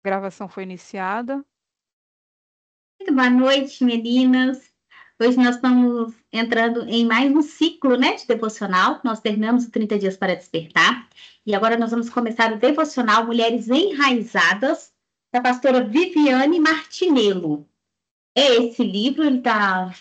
Gravação foi iniciada. Muito boa noite, meninas. Hoje nós estamos entrando em mais um ciclo, né, de devocional. Nós terminamos o 30 dias para despertar e agora nós vamos começar o devocional Mulheres Enraizadas, da pastora Viviane Martinello. É esse livro, ele está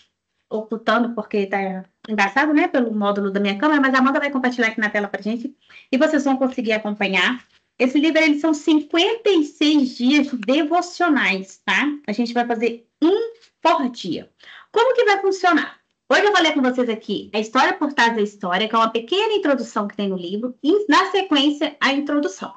ocultando porque está embaçado, né, pelo módulo da minha câmera, mas a Amanda vai compartilhar aqui na tela para gente e vocês vão conseguir acompanhar. Esse livro, eles são 56 dias devocionais, tá? A gente vai fazer um por dia. Como que vai funcionar? Hoje eu vou ler com vocês aqui a história por trás da história, que é uma pequena introdução que tem no livro, e na sequência a introdução.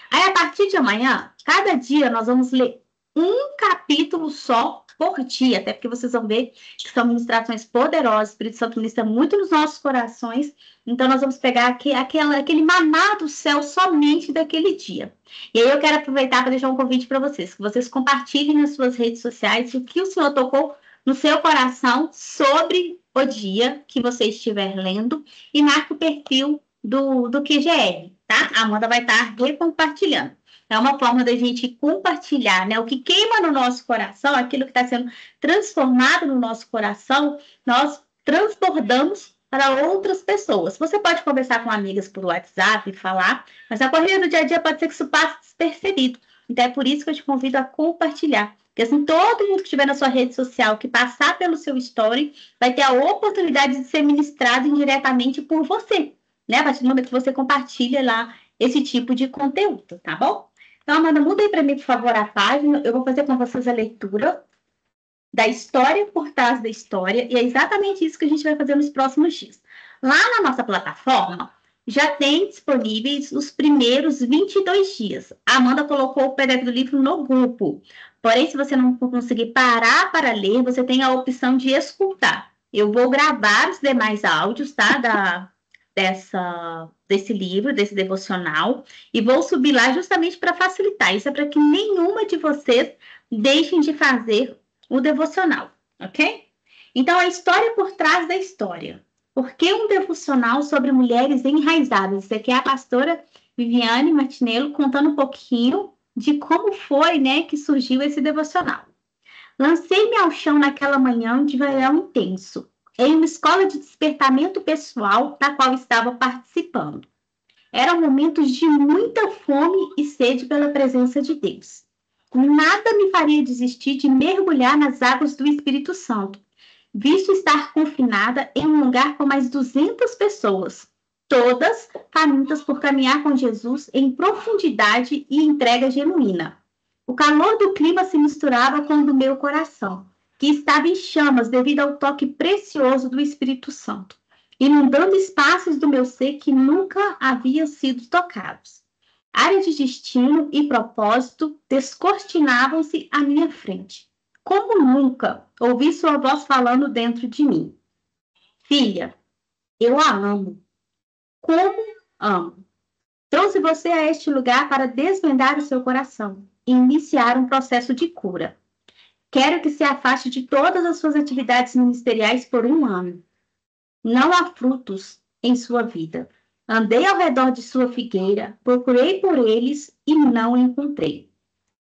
Aí, a partir de amanhã, cada dia nós vamos ler um capítulo só por dia, até porque vocês vão ver que são ministrações poderosas, o Espírito Santo ministra muito nos nossos corações, então nós vamos pegar aquele maná do céu somente daquele dia. E aí eu quero aproveitar para deixar um convite para vocês, que vocês compartilhem nas suas redes sociais o que o Senhor tocou no seu coração sobre o dia que você estiver lendo e marque o perfil do QGR, tá? A Amanda vai estar recompartilhando. É uma forma da gente compartilhar, né? O que queima no nosso coração, aquilo que está sendo transformado no nosso coração, nós transbordamos para outras pessoas. Você pode conversar com amigas por WhatsApp, falar, mas a corrida do dia a dia pode ser que isso passe despercebido. Então é por isso que eu te convido a compartilhar. Porque assim, todo mundo que estiver na sua rede social, que passar pelo seu story, vai ter a oportunidade de ser ministrado indiretamente por você, né? A partir do momento que você compartilha lá esse tipo de conteúdo, tá bom? Então, Amanda, muda aí para mim, por favor, a página. Eu vou fazer com vocês a leitura da história por trás da história, e é exatamente isso que a gente vai fazer nos próximos dias. Lá na nossa plataforma, já tem disponíveis os primeiros 22 dias. A Amanda colocou o PDF do livro no grupo. Porém, se você não conseguir parar para ler, você tem a opção de escutar. Eu vou gravar os demais áudios, tá? Desse livro, desse devocional, e vou subir lá justamente para facilitar. Isso é para que nenhuma de vocês deixem de fazer o devocional, ok? Então, a história por trás da história. Por que um devocional sobre mulheres enraizadas? Isso aqui é a pastora Viviane Martinello contando um pouquinho de como foi, né, que surgiu esse devocional. Lancei-me ao chão naquela manhã de verão intenso, em uma escola de despertamento pessoal da qual estava participando. Eram momentos de muita fome e sede pela presença de Deus. Nada me faria desistir de mergulhar nas águas do Espírito Santo, visto estar confinada em um lugar com mais 200 pessoas, todas famintas por caminhar com Jesus em profundidade e entrega genuína. O calor do clima se misturava com o do meu coração, que estava em chamas devido ao toque precioso do Espírito Santo, inundando espaços do meu ser que nunca haviam sido tocados. Área de destino e propósito descortinavam-se à minha frente. Como nunca ouvi sua voz falando dentro de mim. Filha, eu a amo. Como amo. Trouxe você a este lugar para desvendar o seu coração e iniciar um processo de cura. Quero que se afaste de todas as suas atividades ministeriais por um ano. Não há frutos em sua vida. Andei ao redor de sua figueira, procurei por eles e não encontrei.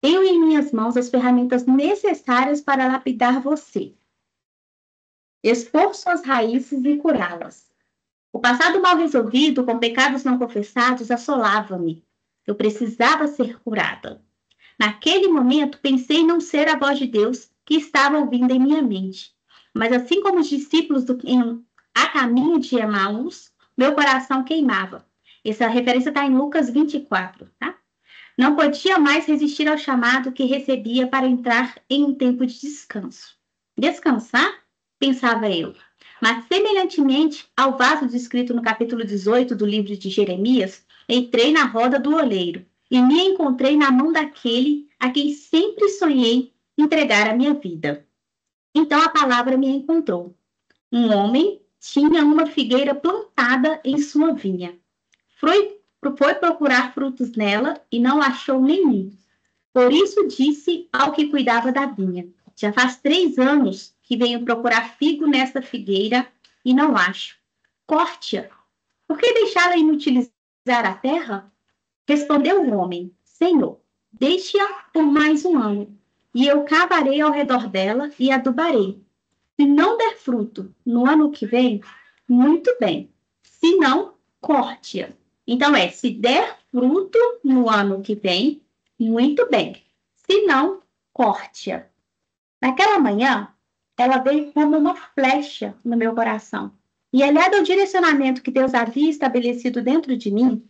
Tenho em minhas mãos as ferramentas necessárias para lapidar você, expor suas raízes e curá-las. O passado mal resolvido, com pecados não confessados, assolava-me. Eu precisava ser curada. Naquele momento, pensei não ser a voz de Deus que estava ouvindo em minha mente. Mas assim como os discípulos a caminho de Emaús, meu coração queimava. Essa referência está em Lucas 24, tá? Não podia mais resistir ao chamado que recebia para entrar em um tempo de descanso. Descansar? Pensava eu. Mas, semelhantemente ao vaso descrito no capítulo 18 do livro de Jeremias, entrei na roda do oleiro e me encontrei na mão daquele a quem sempre sonhei entregar a minha vida. Então a palavra me encontrou. Um homem tinha uma figueira plantada em sua vinha. Foi procurar frutos nela e não achou nenhum. Por isso disse ao que cuidava da vinha: já faz 3 anos que venho procurar figo nesta figueira e não acho. Corte-a. Por que deixá-la inutilizar a terra? Respondeu o homem: Senhor, Deixe-a por mais um ano, e eu cavarei ao redor dela e adubarei. Se não der fruto no ano que vem, muito bem. Se não, corte-a. Então, se der fruto no ano que vem, muito bem. Se não, corte-a. Naquela manhã, ela veio como uma flecha no meu coração. E, aliado ao direcionamento que Deus havia estabelecido dentro de mim,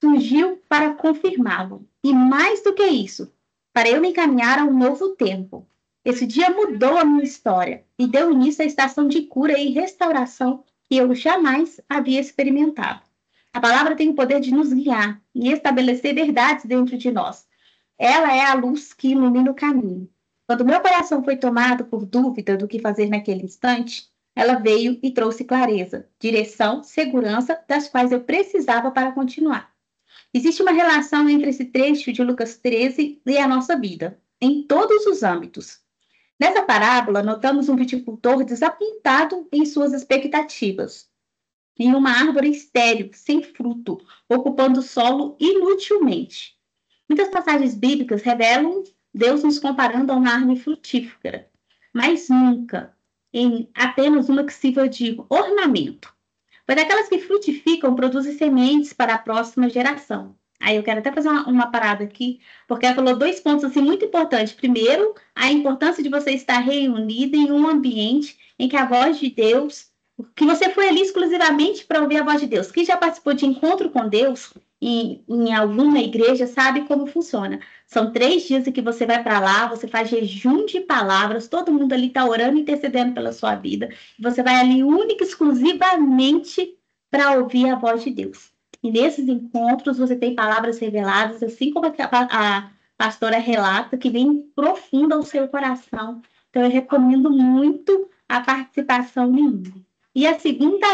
surgiu para confirmá-lo. E mais do que isso, para eu me encaminhar a um novo tempo. Esse dia mudou a minha história e deu início à estação de cura e restauração que eu jamais havia experimentado. A palavra tem o poder de nos guiar e estabelecer verdades dentro de nós. Ela é a luz que ilumina o caminho. Quando meu coração foi tomado por dúvida do que fazer naquele instante, ela veio e trouxe clareza, direção, segurança, das quais eu precisava para continuar. Existe uma relação entre esse trecho de Lucas 13 e a nossa vida, em todos os âmbitos. Nessa parábola, notamos um viticultor desapontado em suas expectativas, em uma árvore estéril, sem fruto, ocupando o solo inutilmente. Muitas passagens bíblicas revelam Deus nos comparando a uma árvore frutífera, mas nunca em apenas uma que sirva de ornamento. Pois aquelas que frutificam produzem sementes para a próxima geração. Aí eu quero até fazer uma parada aqui, porque ela falou dois pontos assim, muito importantes. Primeiro, a importância de você estar reunido em um ambiente em que a voz de Deus, que você foi ali exclusivamente para ouvir a voz de Deus. Quem já participou de encontro com Deus em alguma igreja sabe como funciona. São 3 dias em que você vai para lá, você faz jejum de palavras, todo mundo ali está orando e intercedendo pela sua vida. Você vai ali única e exclusivamente para ouvir a voz de Deus. E nesses encontros você tem palavras reveladas, assim como a pastora relata, que vem profunda ao seu coração. Então eu recomendo muito a participação em um. E a segunda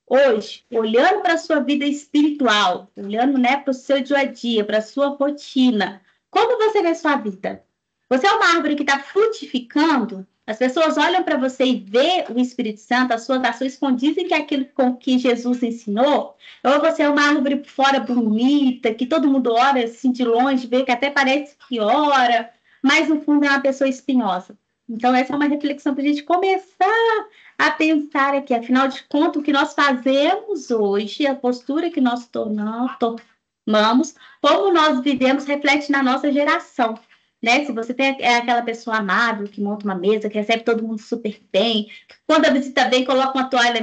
hoje, olhando para a sua vida espiritual, olhando, né, para o seu dia a dia, para a sua rotina, como você vê sua vida? Você é uma árvore que está frutificando? As pessoas olham para você e vê o Espírito Santo, as suas ações condizem com aquilo com que Jesus ensinou? Ou você é uma árvore por fora bonita, que todo mundo olha assim de longe, vê que até parece que ora, mas no fundo é uma pessoa espinhosa? Então, essa é uma reflexão para a gente começar a pensar aqui. Afinal de contas, o que nós fazemos hoje, a postura que nós tomamos, como nós vivemos, reflete na nossa geração. Né? Se você é aquela pessoa amável que monta uma mesa, que recebe todo mundo super bem, quando a visita vem, coloca uma toalha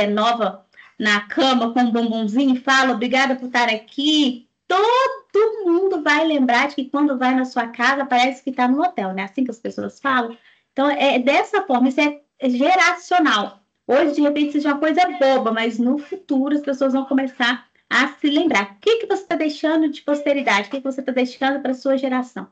nova na cama com um bombonzinho e fala obrigada por estar aqui, todo mundo vai lembrar de que quando vai na sua casa parece que está no hotel, né? Assim que as pessoas falam. Então, é dessa forma, isso é geracional. Hoje, de repente, seja uma coisa boba, mas no futuro as pessoas vão começar a se lembrar. O que você está deixando de posteridade? O que você está deixando para a sua geração?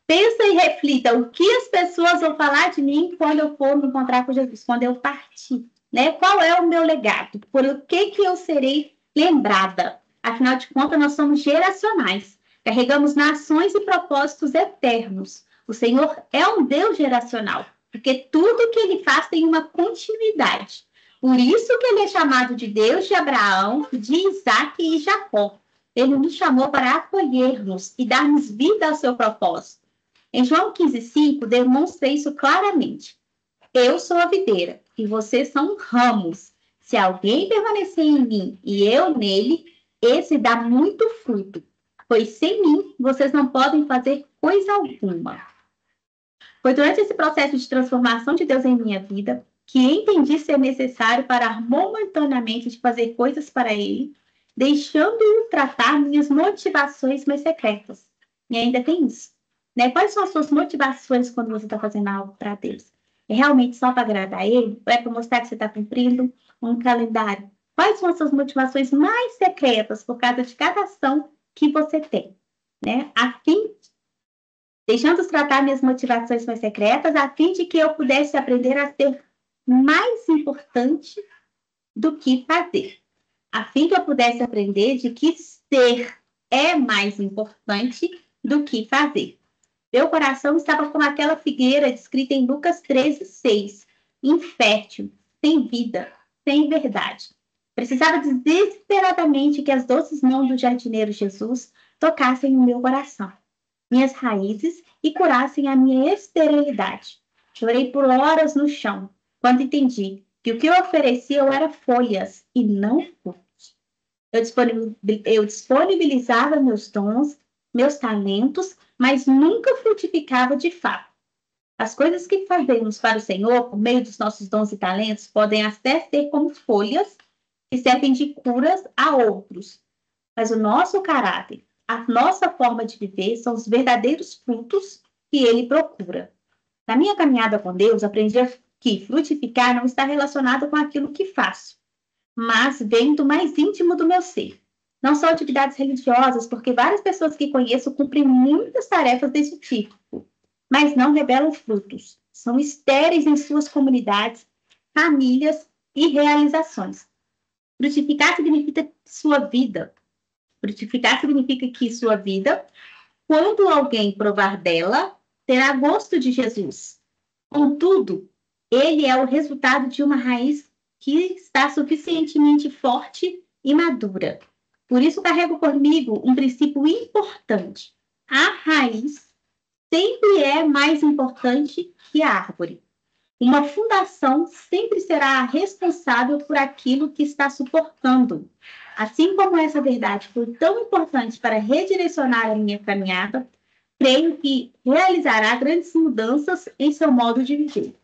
Pensa e reflita o que as pessoas vão falar de mim quando eu for me encontrar com Jesus, quando eu partir. Né? Qual é o meu legado? Por o que eu serei lembrada? Afinal de contas, nós somos geracionais. Carregamos nações e propósitos eternos. O Senhor é um Deus geracional, porque tudo que ele faz tem uma continuidade. Por isso que ele é chamado de Deus de Abraão, de Isaac e Jacó. Ele nos chamou para acolher-nos e darmos vida ao seu propósito. Em João 15,5, demonstra isso claramente. Eu sou a videira e vocês são ramos. Se alguém permanecer em mim e eu nele, esse dá muito fruto, pois sem mim vocês não podem fazer coisa alguma. Foi durante esse processo de transformação de Deus em minha vida que entendi ser necessário parar momentaneamente de fazer coisas para Ele, deixando-o tratar minhas motivações mais secretas. E ainda tem isso. Né? Quais são as suas motivações quando você está fazendo algo para Deus? É realmente só para agradar Ele? Ou é para mostrar que você está cumprindo um calendário? Quais são as suas motivações mais secretas por causa de cada ação que você tem? Né? A fim deixando tratar minhas motivações mais secretas, a fim de que eu pudesse aprender a ser mais importante do que fazer. A fim que eu pudesse aprender de que ser é mais importante do que fazer. Meu coração estava como aquela figueira descrita em Lucas 13,6, infértil, sem vida, sem verdade. Precisava desesperadamente que as doces mãos do jardineiro Jesus tocassem o meu coração. minhas raízes e curassem a minha esterilidade. Chorei por horas no chão, quando entendi que o que eu oferecia eu era folhas e não frutos. Eu disponibilizava meus dons, meus talentos, mas nunca frutificava de fato. As coisas que fazemos para o Senhor, por meio dos nossos dons e talentos, podem até ser como folhas que servem de curas a outros. Mas o nosso caráter, a nossa forma de viver, são os verdadeiros frutos que ele procura. Na minha caminhada com Deus, aprendi que frutificar não está relacionado com aquilo que faço, mas vem do mais íntimo do meu ser. Não são atividades religiosas, porque várias pessoas que conheço cumprem muitas tarefas desse tipo, mas não revelam frutos. São estéreis em suas comunidades, famílias e realizações. Frutificar significa sua vida. Frutificar significa que sua vida, quando alguém provar dela, terá gosto de Jesus. Contudo, ele é o resultado de uma raiz que está suficientemente forte e madura. Por isso, carrego comigo um princípio importante. A raiz sempre é mais importante que a árvore. Uma fundação sempre será responsável por aquilo que está suportando. Assim como essa verdade foi tão importante para redirecionar a minha caminhada, creio que realizará grandes mudanças em seu modo de viver.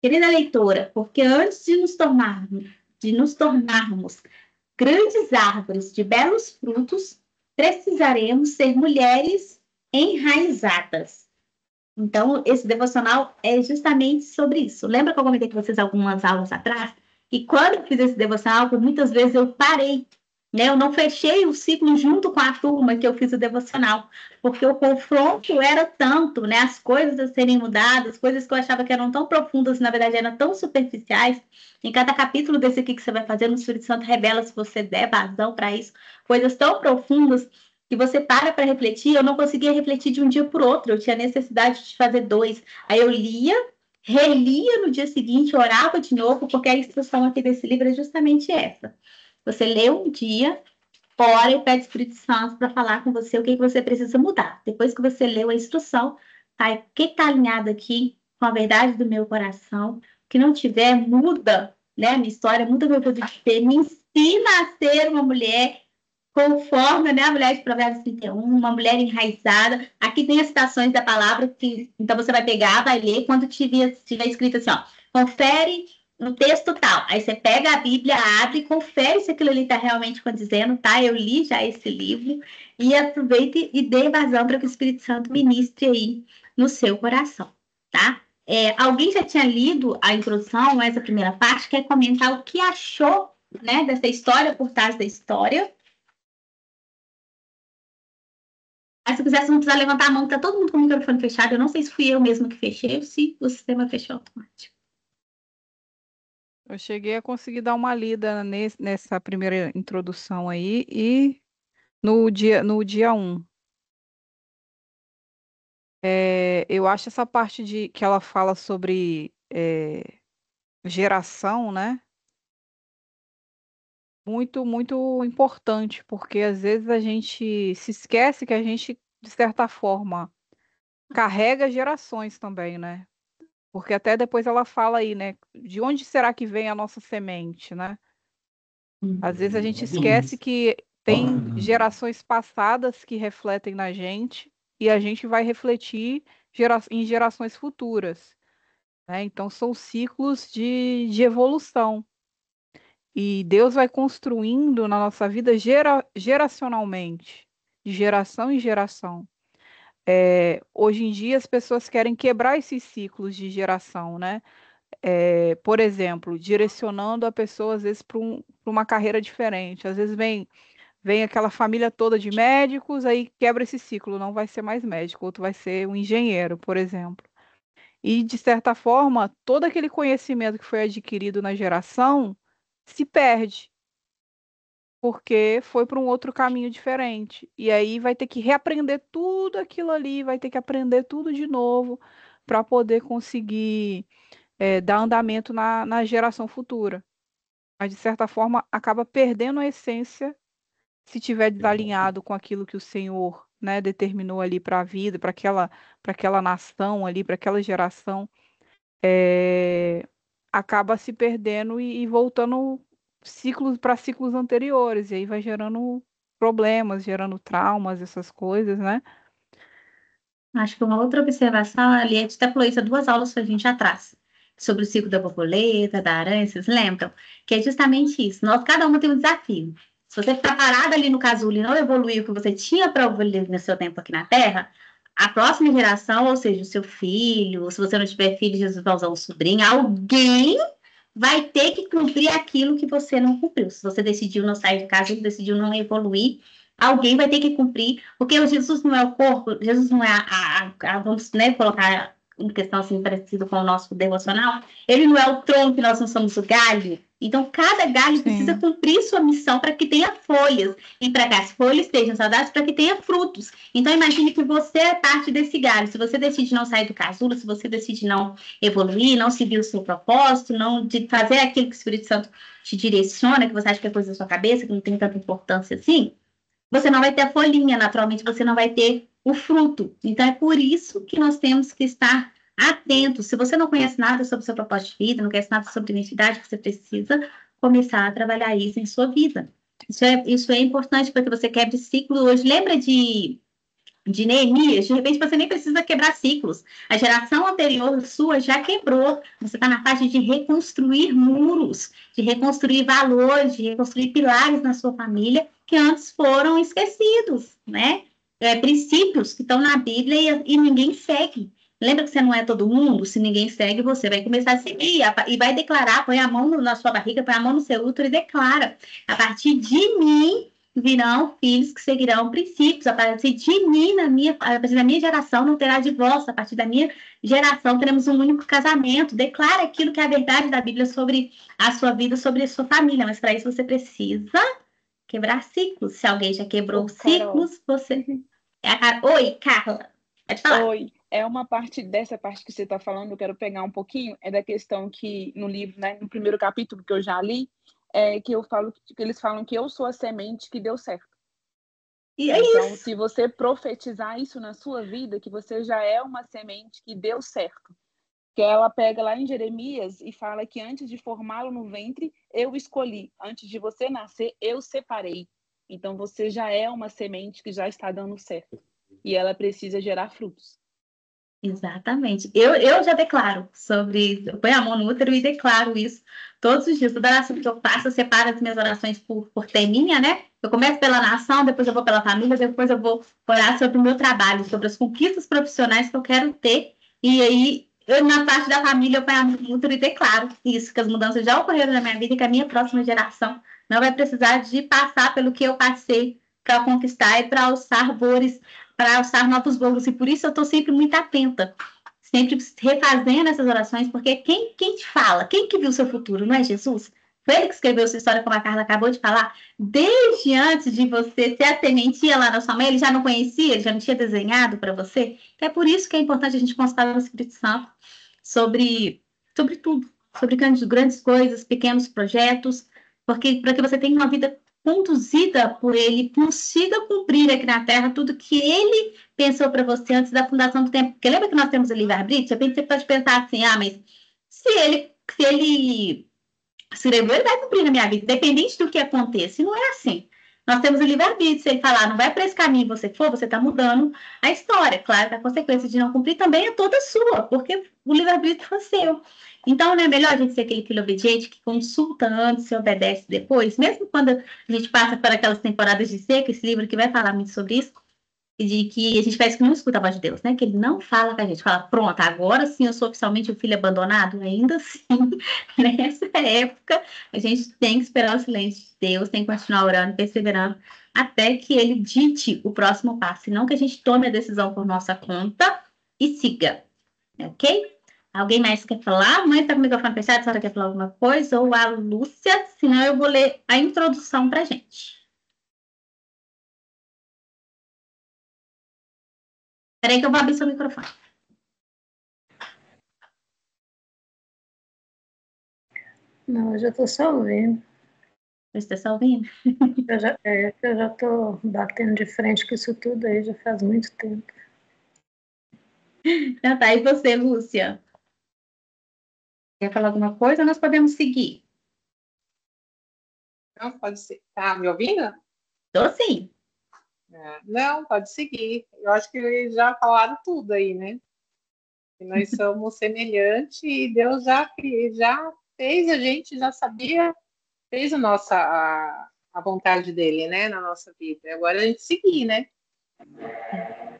Querida leitora, porque antes de nos tornarmos grandes árvores de belos frutos, precisaremos ser mulheres enraizadas. Então, esse devocional é justamente sobre isso. Lembra que eu comentei com vocês algumas aulas atrás? E quando eu fiz esse devocional, por muitas vezes eu parei, né? Eu não fechei o ciclo junto com a turma que eu fiz o devocional, porque o confronto era tanto, né? As coisas a serem mudadas, coisas que eu achava que eram tão profundas, na verdade eram tão superficiais. Em cada capítulo desse aqui que você vai fazer, o Espírito Santo revela, se você der vazão para isso, coisas tão profundas que você para refletir. Eu não conseguia refletir de um dia para o outro, eu tinha necessidade de fazer dois. Aí eu lia, relia no dia seguinte, orava de novo, porque a instrução aqui desse livro é justamente essa. Você lê um dia, ora e pede Espírito Santo para falar com você o que você precisa mudar. Depois que você leu a instrução, tá, o que está alinhado aqui com a verdade do meu coração, que não tiver, muda, né? A minha história, muda meu jeito de viver, me ensina a ser uma mulher conforme, né, a mulher de Provérbios 31, uma mulher enraizada. Aqui tem as citações da palavra, que então você vai pegar, vai ler, quando tiver escrito assim, ó, confere no texto tal. Aí você pega a Bíblia, abre e confere se aquilo ali está realmente condizendo, tá? Eu li já esse livro e aproveite e dê vazão para que o Espírito Santo ministre aí no seu coração, tá? Alguém já tinha lido a introdução, essa primeira parte, quer comentar o que achou, né, dessa história por trás da história? Aí, se quiser, você não precisar levantar a mão, tá todo mundo com o microfone fechado. Eu não sei se fui eu mesmo que fechei ou se o sistema fechou automático. Eu cheguei a conseguir dar uma lida nessa primeira introdução aí e no dia 1. Eu acho essa parte de que ela fala sobre geração, né? Muito, muito importante, porque às vezes a gente se esquece que a gente, de certa forma, carrega gerações também, né? Porque até depois ela fala aí, né? De onde será que vem a nossa semente, né? Às vezes a gente esquece que tem gerações passadas que refletem na gente e a gente vai refletir em gerações futuras, né? Então são ciclos de evolução. E Deus vai construindo na nossa vida geracionalmente, de geração em geração. Hoje em dia as pessoas querem quebrar esses ciclos de geração, né? Por exemplo, direcionando a pessoa, às vezes, para uma carreira diferente. Às vezes vem aquela família toda de médicos, aí quebra esse ciclo, não vai ser mais médico, outro vai ser um engenheiro, por exemplo. E, de certa forma, todo aquele conhecimento que foi adquirido na geração se perde, porque foi para um outro caminho diferente. E aí vai ter que reaprender tudo aquilo ali, vai ter que aprender tudo de novo para poder conseguir dar andamento na geração futura. Mas, de certa forma, acaba perdendo a essência se tiver desalinhado com aquilo que o Senhor né, determinou ali para a vida, para aquela nação ali, para aquela geração, é, acaba se perdendo e voltando ciclos para ciclos anteriores, e aí vai gerando problemas, gerando traumas, essas coisas, né? Acho que uma outra observação ali, a gente até falou isso há 2 aulas pra gente atrás, sobre o ciclo da borboleta, da aranha, vocês lembram? Que é justamente isso. Nós, cada uma tem um desafio. Se você ficar parado ali no casulo e não evoluir o que você tinha para evoluir no seu tempo aqui na Terra, a próxima geração, ou seja, o seu filho, ou se você não tiver filho, Jesus vai usar um sobrinho, alguém vai ter que cumprir aquilo que você não cumpriu. Se você decidiu não sair de casa, decidiu não evoluir, alguém vai ter que cumprir, porque o Jesus não é o corpo, Jesus não é vamos, né, colocar uma questão assim parecida com o nosso devocional, ele não é o tronco que nós não somos o galho. Então, cada galho precisa Sim, cumprir sua missão para que tenha folhas, e para que as folhas estejam saudáveis, para que tenha frutos. Então, imagine que você é parte desse galho. Se você decide não sair do casulo, se você decide não evoluir, não seguir o seu propósito, não de fazer aquilo que o Espírito Santo te direciona, que você acha que é coisa da sua cabeça, que não tem tanta importância assim, você não vai ter a folhinha, naturalmente você não vai ter o fruto. Então, é por isso que nós temos que estar atentos. Se você não conhece nada sobre o seu propósito de vida, não conhece nada sobre identidade, você precisa começar a trabalhar isso em sua vida. Isso é importante para que você quebre ciclo hoje. Lembra de Neemias? De repente você nem precisa quebrar ciclos. A geração anterior sua já quebrou. Você está na fase de reconstruir muros, de reconstruir valores, de reconstruir pilares na sua família que antes foram esquecidos, né? Princípios que estão na Bíblia e ninguém segue. Lembra que você não é todo mundo? Se ninguém segue, você vai começar a seguir e vai declarar, põe a mão na sua barriga, põe a mão no seu útero e declara: a partir de mim virão filhos que seguirão princípios. A partir de mim, a partir da minha geração, não terá divórcio. A partir da minha geração, teremos um único casamento. Declara aquilo que é a verdade da Bíblia sobre a sua vida, sobre a sua família. Mas para isso você precisa quebrar ciclos. Se alguém já quebrou Ô, Carol. ciclos, você. Oi, Carla. Pode falar. Oi, é uma parte dessa parte que você está falando, eu quero pegar um pouquinho, é da questão que no livro, né, no primeiro capítulo que eu já li, que eu falo que eles falam que eu sou a semente que deu certo. E é Então, isso. se você profetizar isso na sua vida, que você já é uma semente que deu certo. Que ela pega lá em Jeremias e fala que antes de formá-lo no ventre, eu escolhi. Antes de você nascer, eu separei. Então, você já é uma semente que já está dando certo. E ela precisa gerar frutos. Exatamente. Eu já declaro sobre. Eu ponho a mão no útero e declaro isso todos os dias. Toda oração que eu faço, eu separo as minhas orações por teminha, né? Eu começo pela nação, depois eu vou pela família, depois eu vou orar sobre o meu trabalho, sobre as conquistas profissionais que eu quero ter. E aí, na parte da família, eu ponho a mão no útero e declaro isso, que as mudanças já ocorreram na minha vida e que a minha próxima geração não vai precisar de passar pelo que eu passei para conquistar e para alçar para alçar novos voos. E por isso eu estou sempre muito atenta, sempre refazendo essas orações, porque quem te fala, quem que viu o seu futuro, não é Jesus? Foi ele que escreveu sua história, como a Carla acabou de falar. Desde antes de você ser a sementinha lá na sua mãe, ele já não conhecia, ele já não tinha desenhado para você. É por isso que é importante a gente consultar o Espírito Santo sobre tudo, sobre grandes coisas, pequenos projetos, porque para que você tenha uma vida conduzida por ele, consiga cumprir aqui na Terra tudo que ele pensou para você antes da fundação do tempo. Porque lembra que nós temos o livre-arbítrio? De repente você pode pensar assim, mas se ele escreveu, ele vai cumprir na minha vida, independente do que aconteça. E não é assim. Nós temos o livre-arbítrio. Se ele falar, não vai para esse caminho você for, você está mudando a história. Claro que a consequência de não cumprir também é toda sua, porque o livre-arbítrio foi seu. Então, não é melhor a gente ser aquele filho obediente que consulta antes e obedece depois? Mesmo quando a gente passa por aquelas temporadas de seca, esse livro que vai falar muito sobre isso, e de que a gente parece que não escuta a voz de Deus, né? Que ele não fala com a gente, fala, pronto, agora sim eu sou oficialmente o filho abandonado. Ainda assim, nessa época, a gente tem que esperar o silêncio de Deus, tem que continuar orando, perseverando, até que ele dite o próximo passo, e não que a gente tome a decisão por nossa conta e siga, ok? Alguém mais quer falar? Mãe está com o microfone fechado, a senhora quer falar alguma coisa? Ou a Lúcia? Senão eu vou ler a introdução para a gente. Espera aí que eu vou abrir seu microfone. Não, eu já estou só ouvindo. Você está ouvindo? Eu já tô batendo de frente com isso tudo aí, já faz muito tempo. Então tá, e você, Lúcia? Quer falar alguma coisa? Nós podemos seguir. Não, pode ser. Tá me ouvindo? Tô sim. Não, pode seguir. Eu acho que eles já falaram tudo aí, né? Que nós somos semelhantes e Deus já fez a gente, já sabia, fez a vontade dele, né, na nossa vida. Agora a gente seguir, né?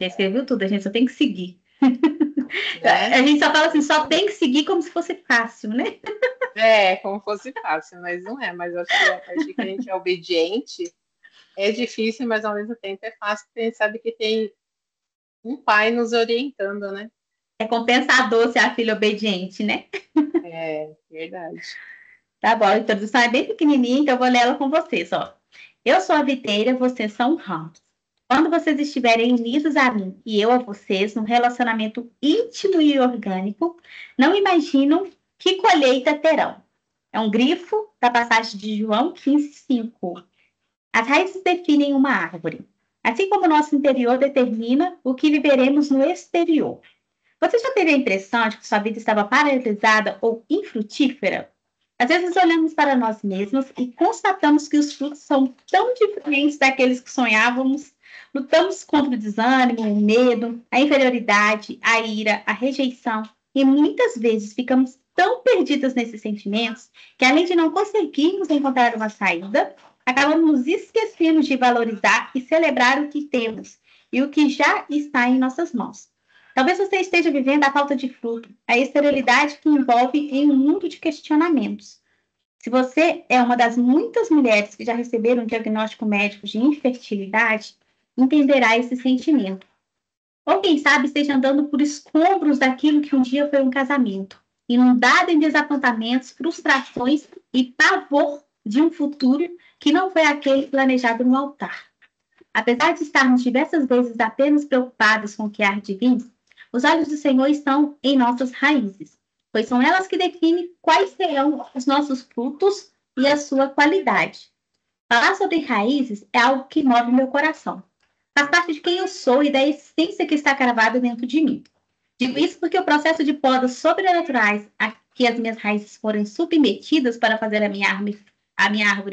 Já escreveu tudo, a gente só tem que seguir. Né? A gente só fala assim, só tem que seguir como se fosse fácil, né? Como fosse fácil, mas não é. Mas eu acho que a partir que a gente é obediente, é difícil, mas ao mesmo tempo é fácil, porque a gente sabe que tem um pai nos orientando, né? É compensador ser a filha obediente, né? É, verdade. Tá bom, a introdução é bem pequenininha, então eu vou ler ela com vocês, ó. Eu sou a videira, vocês são ramos. Quando vocês estiverem unidos a mim e eu a vocês, num relacionamento íntimo e orgânico, não imaginam que colheita terão. É um grifo da passagem de João 15:5. As raízes definem uma árvore, assim como o nosso interior determina o que viveremos no exterior. Você já teve a impressão de que sua vida estava paralisada ou infrutífera? Às vezes olhamos para nós mesmos e constatamos que os frutos são tão diferentes daqueles que sonhávamos. Lutamos contra o desânimo, o medo, a inferioridade, a ira, a rejeição. E muitas vezes ficamos tão perdidas nesses sentimentos que, além de não conseguirmos encontrar uma saída, acabamos nos esquecendo de valorizar e celebrar o que temos e o que já está em nossas mãos. Talvez você esteja vivendo a falta de fruto, a esterilidade que envolve em um mundo de questionamentos. Se você é uma das muitas mulheres que já receberam um diagnóstico médico de infertilidade, entenderá esse sentimento. Ou quem sabe esteja andando por escombros daquilo que um dia foi um casamento, inundado em desapontamentos, frustrações e pavor de um futuro que não foi aquele planejado no altar. Apesar de estarmos diversas vezes apenas preocupados com o que há de vir, os olhos do Senhor estão em nossas raízes, pois são elas que definem quais serão os nossos frutos e a sua qualidade. Falar sobre raízes é algo que move meu coração. Faz parte de quem eu sou e da essência que está gravada dentro de mim. Digo isso porque o processo de podas sobrenaturais a que as minhas raízes foram submetidas para fazer a minha árvore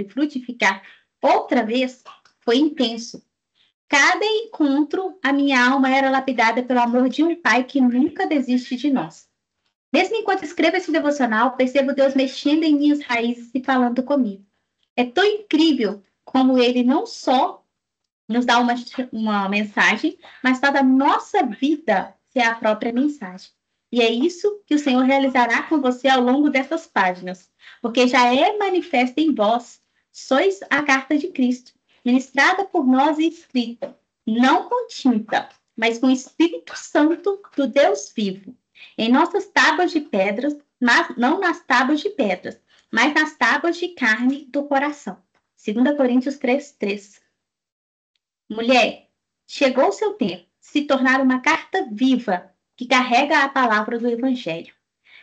frutificar outra vez foi intenso. Cada encontro, a minha alma era lapidada pelo amor de um pai que nunca desiste de nós. Mesmo enquanto escrevo esse devocional, percebo Deus mexendo em minhas raízes e falando comigo. É tão incrível como ele não só nos dá uma mensagem, mas faz a nossa vida ser a própria mensagem. E é isso que o Senhor realizará com você ao longo dessas páginas, porque já é manifesto em vós. Sois a carta de Cristo, ministrada por nós e escrita, não com tinta, mas com o Espírito Santo do Deus vivo, em nossas tábuas de pedras, mas não nas tábuas de pedras, mas nas tábuas de carne do coração. 2 Coríntios 3:3. Mulher, chegou o seu tempo de se tornar uma carta viva que carrega a palavra do Evangelho.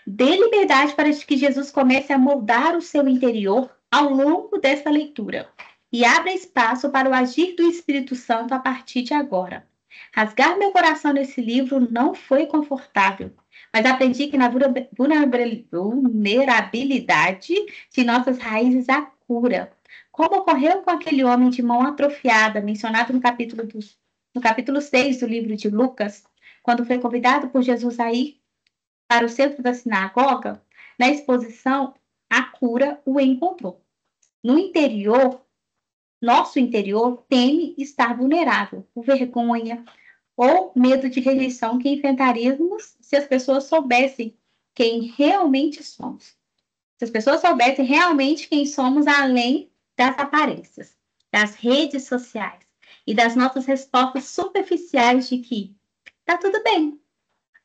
Dê liberdade para que Jesus comece a moldar o seu interior ao longo dessa leitura e abra espaço para o agir do Espírito Santo a partir de agora. Rasgar meu coração nesse livro não foi confortável, mas aprendi que na vulnerabilidade de nossas raízes há cura. Como ocorreu com aquele homem de mão atrofiada, mencionado no capítulo 6 do livro de Lucas, quando foi convidado por Jesus a ir para o centro da sinagoga, na exposição, a cura o encontrou. No interior, nosso interior teme estar vulnerável, por vergonha ou medo de rejeição que enfrentaríamos se as pessoas soubessem quem realmente somos. Se as pessoas soubessem realmente quem somos além das aparências, das redes sociais e das nossas respostas superficiais de que tá tudo bem.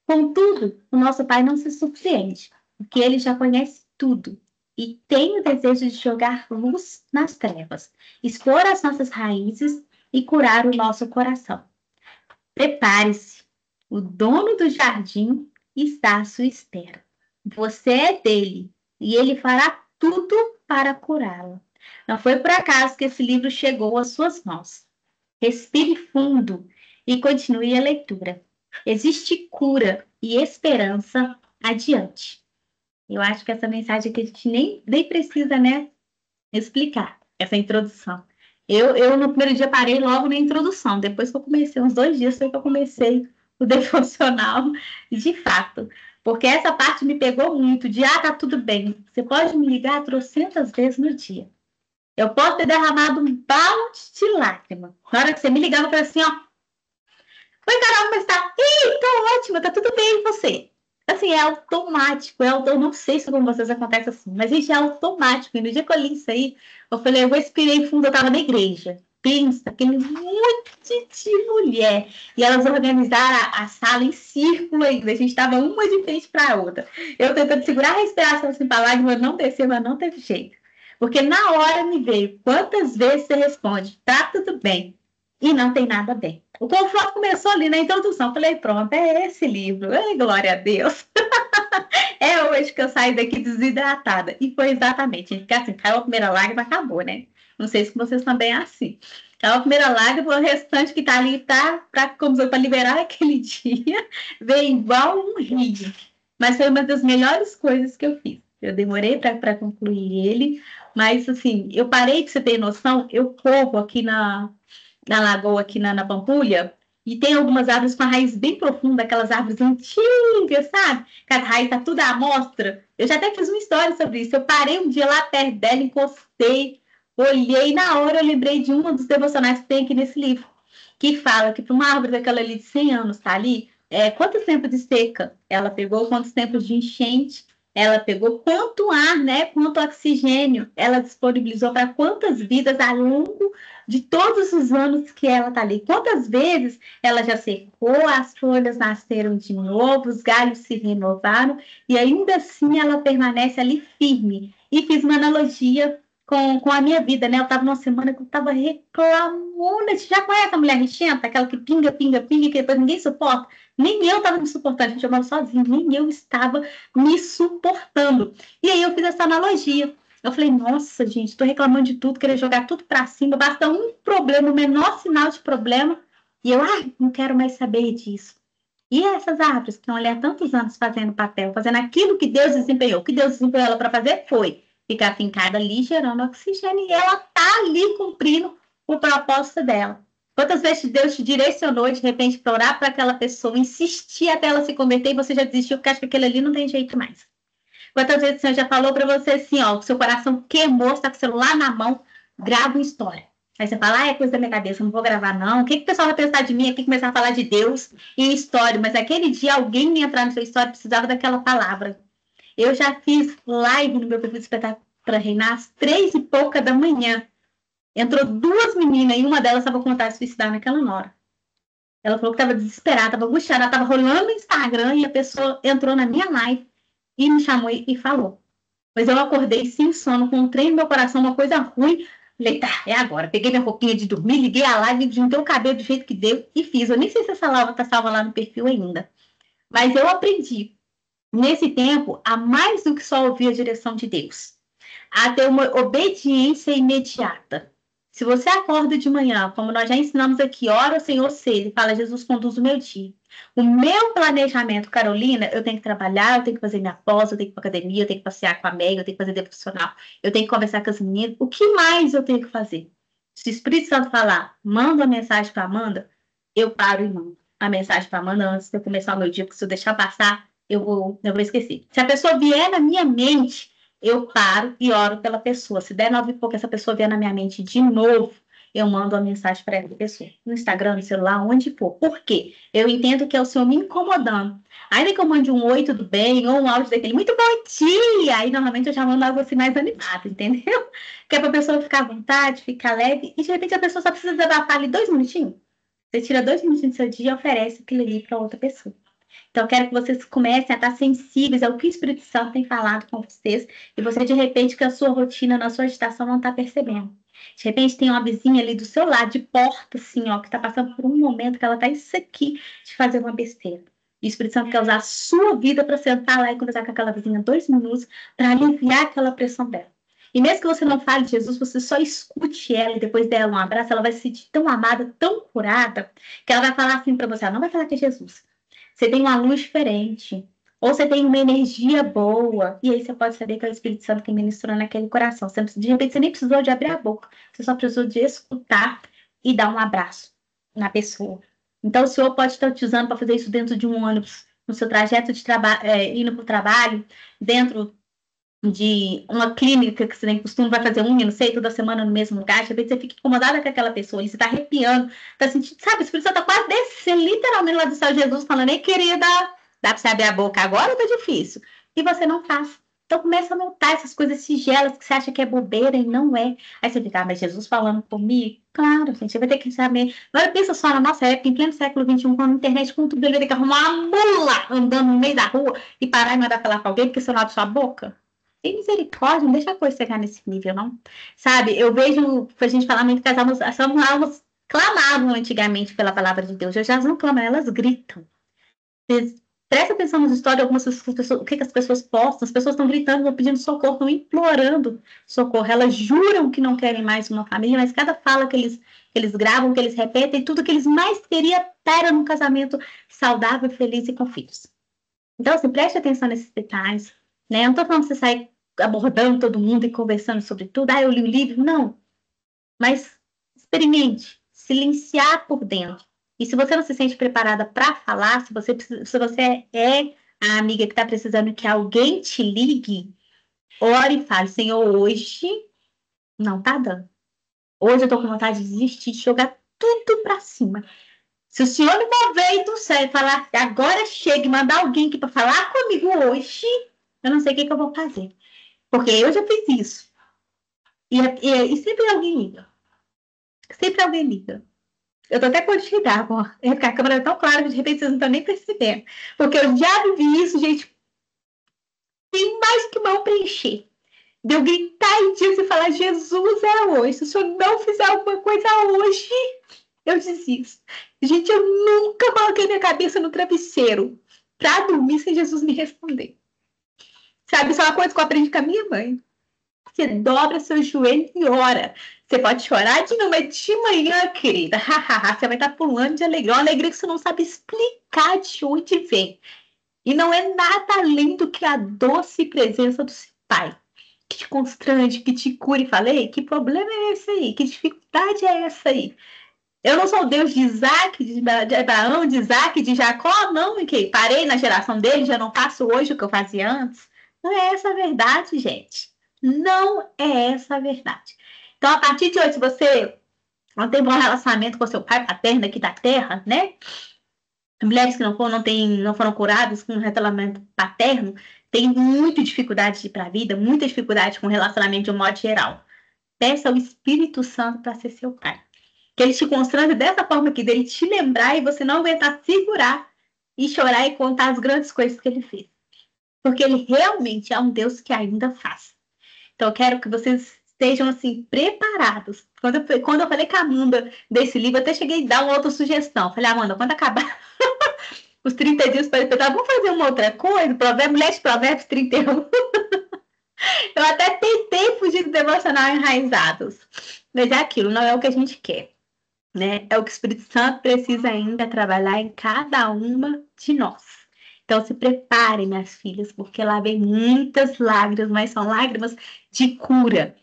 Contudo, o nosso Pai não se surpreende, porque Ele já conhece tudo e tem o desejo de jogar luz nas trevas, expor as nossas raízes e curar o nosso coração. Prepare-se, o dono do jardim está à sua espera. Você é dele e ele fará tudo para curá-la. Não foi por acaso que esse livro chegou às suas mãos. Respire fundo e continue a leitura. Existe cura e esperança adiante. Eu acho que essa mensagem aqui a gente nem precisa, né, explicar, essa introdução. Eu, no primeiro dia, parei logo na introdução. Depois que eu comecei, uns 2 dias, foi que eu comecei o devocional, de fato. Porque essa parte me pegou muito, de, tá tudo bem. Você pode me ligar 300 vezes no dia. Eu posso ter derramado um balde de lágrima. Na hora que você me ligava, eu falei assim, ó. Oi, Carol, como está? Ih, tô ótima, tá tudo bem, e você? Assim, é automático. Eu não sei se com vocês acontece assim, mas gente, é automático. E no dia que eu li isso aí, eu falei, eu respirei fundo, eu tava na igreja. Pensa, aquele monte de mulher. E elas organizaram a sala em círculo ainda. A gente estava uma de frente para a outra. Eu tentando segurar a respiração assim para lá, mas não desceu, mas não teve jeito. Porque na hora me veio, quantas vezes você responde, tá tudo bem, e não tem nada bem. O confronto começou ali na introdução. Falei, pronto, é esse livro. Ai, glória a Deus. É hoje que eu saio daqui desidratada. E foi exatamente. Porque assim, caiu a primeira lágrima, acabou, né? Não sei se vocês também é assim. Caiu a primeira lágrima, o restante que tá ali tá para liberar aquele dia. Veio igual um rio. Mas foi uma das melhores coisas que eu fiz. Eu demorei para concluir ele. Mas assim, eu parei, para você ter noção, eu corro aqui na lagoa, aqui na Pampulha, e tem algumas árvores com a raiz bem profunda, aquelas árvores antigas, sabe? Que a raiz tá tudo à mostra. Eu já até fiz uma história sobre isso. Eu parei um dia lá perto dela, encostei, olhei, na hora eu lembrei de um dos devocionais que tem aqui nesse livro, que fala que para uma árvore daquela ali de 100 anos tá ali, quantos tempos de seca ela pegou, quantos tempos de enchente ela pegou, quanto ar, né, quanto oxigênio ela disponibilizou para quantas vidas ao longo de todos os anos que ela está ali. Quantas vezes ela já secou, as folhas nasceram de novo, os galhos se renovaram e ainda assim ela permanece ali firme. E fiz uma analogia com a minha vida, né? Eu estava numa semana que eu estava reclamando. Você já conhece a mulher rixenta? Aquela que pinga, pinga, pinga, que depois ninguém suporta? Nem eu estava me suportando, a gente, eu moro sozinha, nem eu estava me suportando. E aí eu fiz essa analogia. Eu falei, nossa, gente, estou reclamando de tudo, querer jogar tudo para cima, basta um problema, o menor sinal de problema, e eu, não quero mais saber disso. E essas árvores que estão ali há tantos anos fazendo papel, fazendo aquilo que Deus desempenhou, o que Deus desempenhou ela para fazer foi ficar fincada ali, gerando oxigênio, e ela está ali cumprindo o propósito dela. Quantas vezes Deus te direcionou, de repente, para orar para aquela pessoa, insistir até ela se converter, e você já desistiu, porque acha que aquele ali não tem jeito mais. Quantas vezes o Senhor já falou para você assim, ó, o seu coração queimou, está com o celular na mão, grava uma história. Aí você fala, é coisa da minha cabeça, não vou gravar não. O que o pessoal vai pensar de mim aqui, começar a falar de Deus e história? Mas aquele dia alguém ia entrar na sua história, precisava daquela palavra. Eu já fiz live no meu perfil de espetáculo para reinar às 3 e pouca da manhã. Entrou 2 meninas e uma delas estava com vontade de suicidar naquela hora. Ela falou que estava desesperada, estava angustiada, estava rolando no Instagram e a pessoa entrou na minha live e me chamou e falou. Mas eu acordei sem sono, com um trem no meu coração, uma coisa ruim. Falei, tá, é agora. Peguei minha roupinha de dormir, liguei a live, juntei o cabelo do jeito que deu e fiz. Eu nem sei se essa live está salva lá no perfil ainda. Mas eu aprendi, nesse tempo, a mais do que só ouvir a direção de Deus. A ter uma obediência imediata. Se você acorda de manhã, como nós já ensinamos aqui, ora ao Senhor cedo e fala, Jesus, conduz o meu dia. O meu planejamento, Carolina, eu tenho que trabalhar, eu tenho que fazer minha pós, eu tenho que ir para academia, eu tenho que passear com a Meg, eu tenho que fazer devocional, eu tenho que conversar com as meninas. O que mais eu tenho que fazer? Se o Espírito Santo falar, manda uma mensagem para Amanda, eu paro e mando a mensagem para Amanda antes de eu começar o meu dia, porque se eu deixar passar, eu vou esquecer. Se a pessoa vier na minha mente, eu paro e oro pela pessoa. Se der 9 e pouco, essa pessoa vier na minha mente de novo, eu mando uma mensagem para essa pessoa. No Instagram, no celular, onde for. Por quê? Eu entendo que é o Senhor me incomodando. Ainda que eu mande um oi, tudo bem, ou um áudio daquele, muito bom dia! Aí, normalmente, eu já mando algo assim mais animado, entendeu? Que é para a pessoa ficar à vontade, ficar leve. E, de repente, a pessoa só precisa desabafar ali 2 minutinhos. Você tira 2 minutinhos do seu dia e oferece aquilo ali para outra pessoa. Então, eu quero que vocês comecem a estar sensíveis ao que o Espírito Santo tem falado com vocês e você, de repente, que a sua rotina, na sua agitação, não está percebendo. De repente, tem uma vizinha ali do seu lado, de porta, assim, ó, que está passando por um momento que ela está isso aqui, de fazer uma besteira. E o Espírito Santo quer usar a sua vida para sentar lá e conversar com aquela vizinha 2 minutos para aliviar aquela pressão dela. E mesmo que você não fale de Jesus, você só escute ela e depois dela um abraço, ela vai se sentir tão amada, tão curada, que ela vai falar assim para você, ela não vai falar que é Jesus. Você tem uma luz diferente, ou você tem uma energia boa, e aí você pode saber que é o Espírito Santo que ministrou naquele coração. De repente, você nem precisou de abrir a boca, você só precisou de escutar e dar um abraço na pessoa. Então, o Senhor pode estar te usando para fazer isso dentro de um ônibus, no seu trajeto de trabalho, indo para o trabalho, dentro de uma clínica que você tem costume, vai fazer unha, não sei, toda semana no mesmo lugar, de repente você fica incomodada com aquela pessoa, e você tá arrepiando, tá sentindo, sabe, o Espírito Santo tá quase descendo literalmente lá do céu, Jesus falando, ei, querida, dá pra você abrir a boca agora ou tá difícil? E você não faz. Então começa a notar essas coisas sigelas que você acha que é bobeira e não é. Aí você fica, mas Jesus falando comigo? Claro, gente, vai ter que saber. Agora pensa só na nossa época, em pleno século XXI, com a internet, com tudo, ele vai ter que arrumar uma mula andando no meio da rua e parar e mandar falar pra alguém porque você não abre sua boca. Tem misericórdia, não deixa a coisa chegar nesse nível, não. Sabe, eu vejo, a gente falar muito que as almas clamavam antigamente pela palavra de Deus. Hoje elas não clamam, elas gritam. Presta atenção nas histórias, algumas pessoas, o que as pessoas postam. As pessoas estão gritando, estão pedindo socorro, estão implorando socorro. Elas juram que não querem mais uma família, mas cada fala que eles gravam, que eles repetem, tudo que eles mais queriam era num casamento saudável, feliz e com filhos. Então, assim, preste atenção nesses detalhes. Né? Eu não estou falando que você sai abordando todo mundo e conversando sobre tudo. Eu li o livro. Não. Mas experimente silenciar por dentro. E se você não se sente preparada para falar, se você é a amiga que está precisando que alguém te ligue, ore e fale, Senhor, hoje não tá dando. Hoje eu estou com vontade de desistir, de jogar tudo para cima. Se o Senhor me mover do céu e falar, agora chega e mandar alguém aqui para falar comigo hoje, eu não sei o que eu vou fazer. Porque eu já fiz isso. E sempre alguém liga. Sempre alguém liga. Eu tô até com de ligar, amor. É porque a câmera é tão clara que de repente vocês não estão nem percebendo. Porque eu já vivi isso, gente. Tem mais que mão preencher. De eu gritar em Deus e falar, Jesus, é hoje. Se o Senhor não fizer alguma coisa hoje, eu desisto. Gente, eu nunca coloquei minha cabeça no travesseiro pra dormir sem Jesus me responder. Sabe, isso é uma coisa que eu aprendi com a minha mãe. Você dobra seu joelho e ora. Você pode chorar de novo, mas de manhã, querida, você vai estar pulando de alegria. Uma alegria que você não sabe explicar de onde vem. E não é nada além do que a doce presença do seu Pai, que te constrange, que te cura. E falei, que problema é esse aí? Que dificuldade é essa aí? Eu não sou o Deus de Isaac, de Abraão, de Isaac, de Jacó, não, e que parei na geração dele, já não faço hoje o que eu fazia antes. Não é essa a verdade, gente. Não é essa a verdade. Então, a partir de hoje, se você não tem bom relacionamento com seu pai paterno aqui da terra, né? Mulheres que não foram curadas com relacionamento paterno, têm muita dificuldade de ir para a vida, muita dificuldade com relacionamento de um modo geral. Peça ao Espírito Santo para ser seu pai. Que ele te constrange dessa forma aqui, dele te lembrar e você não aguentar segurar e chorar e contar as grandes coisas que ele fez. Porque ele realmente é um Deus que ainda faz. Então, eu quero que vocês estejam, assim, preparados. Quando eu falei com a Amanda desse livro, eu até cheguei a dar uma outra sugestão. Falei, Amanda, quando acabar os 30 dias para despertar, vamos fazer uma outra coisa? Mulheres de Provérbios 31. Eu até tentei fugir do devocional enraizados. Mas é aquilo, não é o que a gente quer. Né? É o que o Espírito Santo precisa ainda trabalhar em cada uma de nós. Então, se preparem, minhas filhas, porque lá vem muitas lágrimas, mas são lágrimas de cura.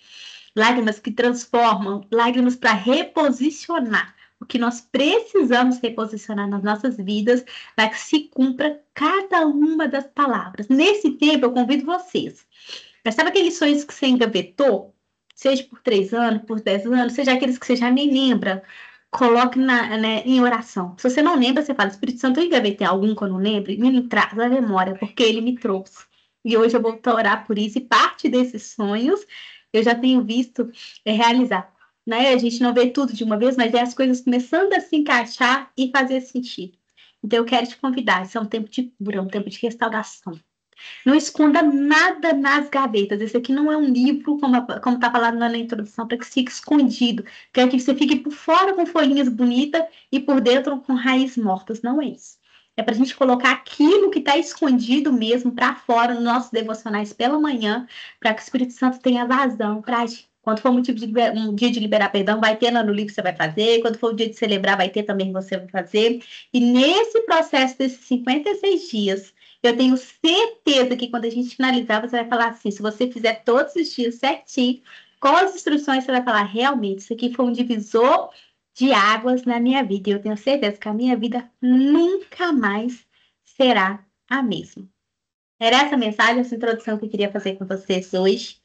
Lágrimas que transformam, lágrimas para reposicionar o que nós precisamos reposicionar nas nossas vidas para que se cumpra cada uma das palavras. Nesse tempo, eu convido vocês. Mas sabe aqueles sonhos que você engavetou? Seja por 3 anos, por 10 anos, seja aqueles que você já nem lembra, coloque em oração. Se você não lembra, você fala, Espírito Santo, eu engavetei algum que eu não lembro, me traz a memória, porque ele me trouxe. E hoje eu vou orar por isso, e parte desses sonhos eu já tenho visto realizar. Né? A gente não vê tudo de uma vez, mas é as coisas começando a se encaixar e fazer sentido. Então eu quero te convidar, isso é um tempo de cura, um tempo de restauração. Não esconda nada nas gavetas. Esse aqui não é um livro, como está falado na introdução, para que fique escondido. Quer que você fique por fora com folhinhas bonitas e por dentro com raízes mortas. Não é isso. é para a gente colocar aquilo que está escondido mesmo para fora nos nossos devocionais pela manhã, para que o Espírito Santo tenha vazão para agir. Quando for um dia de liberar perdão, vai ter lá no livro que você vai fazer. Quando for o dia de celebrar, vai ter também que você vai fazer. E nesse processo desses 56 dias, eu tenho certeza que quando a gente finalizar, você vai falar assim, se você fizer todos os dias certinho, com as instruções, você vai falar, realmente, isso aqui foi um divisor de águas na minha vida. E eu tenho certeza que a minha vida nunca mais será a mesma. Era essa mensagem, essa introdução que eu queria fazer com vocês hoje.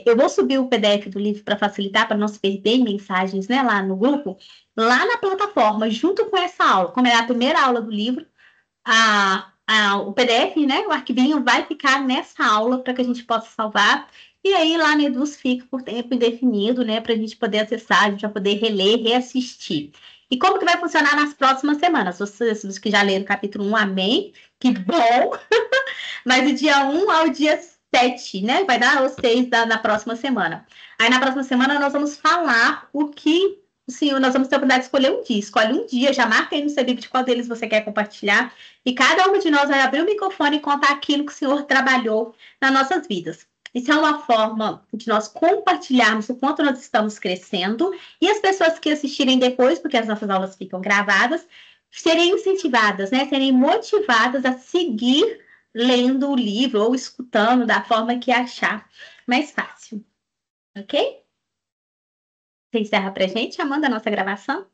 Eu vou subir o PDF do livro para facilitar, para não se perder em mensagens, né, lá no grupo, lá na plataforma, junto com essa aula. Como é a primeira aula do livro, o PDF, né, o arquivinho vai ficar nessa aula para que a gente possa salvar. E aí lá no Eduz fica por tempo indefinido, né, para a gente poder acessar, a gente vai poder reler, reassistir. E como que vai funcionar nas próximas semanas? Vocês que já leram o capítulo 1, amém? Que bom! Mas do dia 1 ao dia 7, né? Vai dar os 6 na próxima semana. Aí na próxima semana nós vamos falar o que nós vamos ter a oportunidade de escolher um dia. Escolhe um dia, já marca aí no seu livro de qual deles você quer compartilhar. E cada uma de nós vai abrir o microfone e contar aquilo que o Senhor trabalhou nas nossas vidas. Isso é uma forma de nós compartilharmos o quanto nós estamos crescendo e as pessoas que assistirem depois, porque as nossas aulas ficam gravadas, serem incentivadas, né? Serem motivadas a seguir lendo o livro ou escutando da forma que achar mais fácil. Ok? Você encerra pra gente, Amanda, a nossa gravação?